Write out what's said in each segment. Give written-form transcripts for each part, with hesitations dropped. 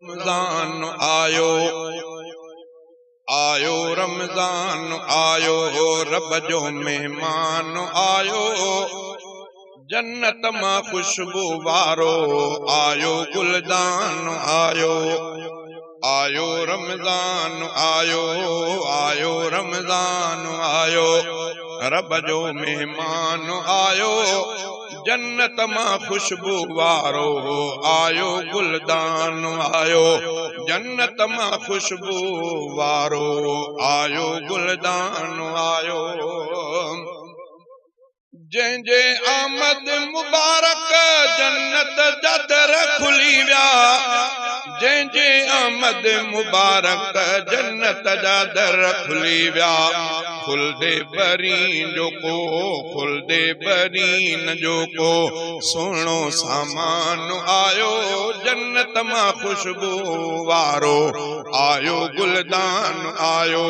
रमज़ान आयो आयो रमज़ान आयो रब जो मेहमान आयो जन्नत मां खुशबू वारो आयो गुलदान आयो आयो रमज़ान आयो आयो रमज़ान आयो रब जो मेहमान आयो जन्नत मां खुशबू वारो आयो गुलदान आयो जन्नत मां खुशबू वारो आयो गुलदान आयो जंहिंजे आमद मुबारक जन्नत जा दर खुली विया जंहिंजे आमद मुबारक जन्नत जा दर खुली विया खुलदे बरीन जो को खुलदे बरीन जो को सुहिणो सामान आयो जन्नत मां खुशबू वारो आयो गुलदान आयो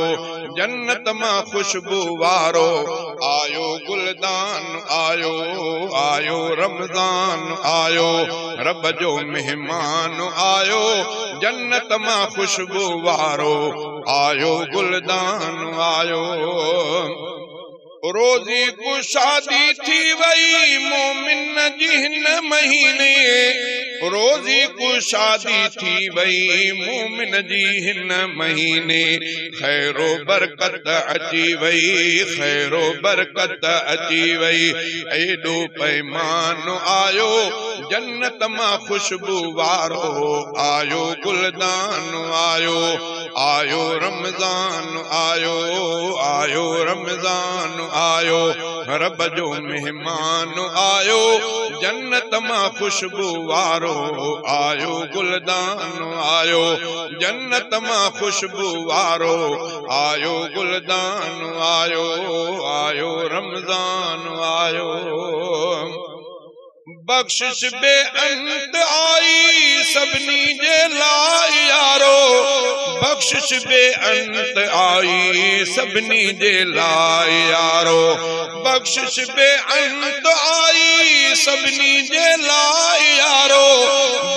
जन्नत मां खुशबू वारो आयो गुलदान आयो आयो रमज़ान आयो रब जो मेहमान आयो जन्नत मां खुशबू वारो आयो गुलदान आयो रोज़ी को शादी थी वई मोमिन जी हिन महीने रोज़ी को शादी थी वई मोमिन जी हिन महीने खैरो बरकत अची वई खैरो बरकत अची वई एडो पैमान आयो जन्नत मां खुशबू वारो आयो गुलदान आयो आयो रमज़ान आयो आयो रमज़ान आयो रब जो मेहमान आयो जन्नत मां खुशबू वारो आयो गुलदान आयो जन्नत मां खुशबू वारो आयो गुलदान आयो आयो रमज़ान आयो बख्शिश बेअंत आई सभिनी जे लाइ यारो बख्शिश बेअंत आई सभिनी जे लाइ यारो बख्शिश बेअंत आई सभिनी जे लाइ यारो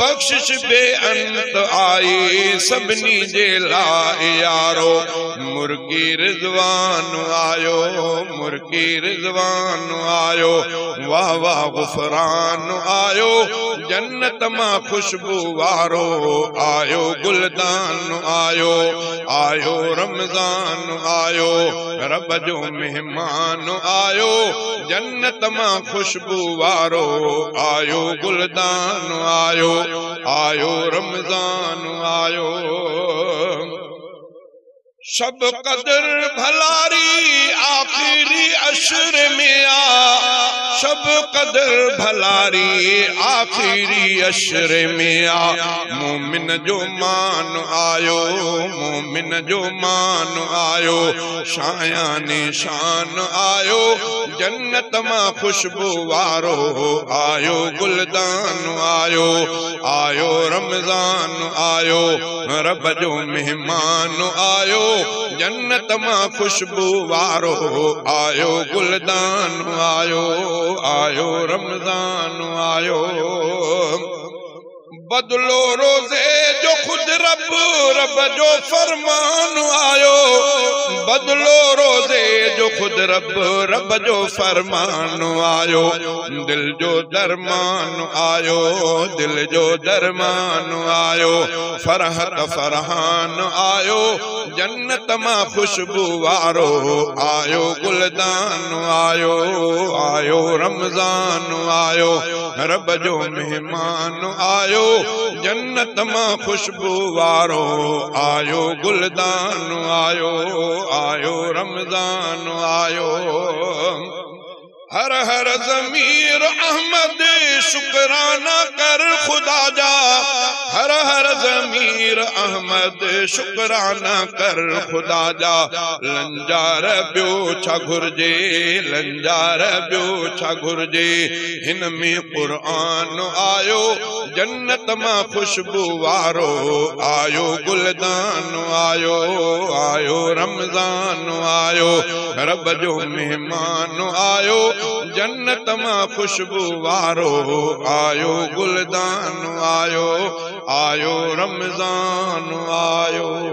बख्शिश बेअंत आई सभिनी जे लाइ यारो मुर्गी रिज़वान आयो मुर्गी रिज़वान आयो वाह वाह गुफ़रान आयो जन्नत मां खुशबू वारो आयो गुलदान आयो आयो रमज़ान आयो रब जो मेहमान आयो जन्नत मां खुशबू वारो आयो गुलदान आयो आयो रमज़ान आयो शब कदर भलारी आखिरी अशर में आ शब कदर भलारी आखिरी अशर में आ मोमिन जो मान आयो मोमिन जो मान आयो शायाने शान आयो जन्नत मां खुशबू वारो आयो गुलदान आयो आयो रमज़ान आयो रब जो मेहमान आयो जन्नत मां खुशबू वारो आयो गुलदान आयो आयो रमज़ान आयो बदलो रोज़े जो खुद रब रब जो फरमान आयो बदलो रोज़े जो खुद रब रब जो फरमान आयो दिल जो दरमान आयो दिल जो दरमान आयो फरहत फरहान आयो जन्नत मां खुशबू वारो आयो गुलदान आयो आयो रमज़ान आयो रब जो मेहमान आयो जन्नत मां खुशबू वारो आयो गुलदान आयो आयो रमज़ान आयो हर हर ज़मीर अहमद शुक्राना कर खुदा जा हर हर ज़मीर अहमद शुक्राना कर खुदा जा लंजार ॿियो छा घुर्जे लंजार ॿियो छा घुर्जे हिन में क़ुरान आयो जन्नत मां खुशबू वारो आयो गुलदान आयो आयो रमज़ान आयो रब जो मेहमान आयो जन्नत मां खुशबू वारो आयो गुलदान आयो आयो रमज़ान आयो।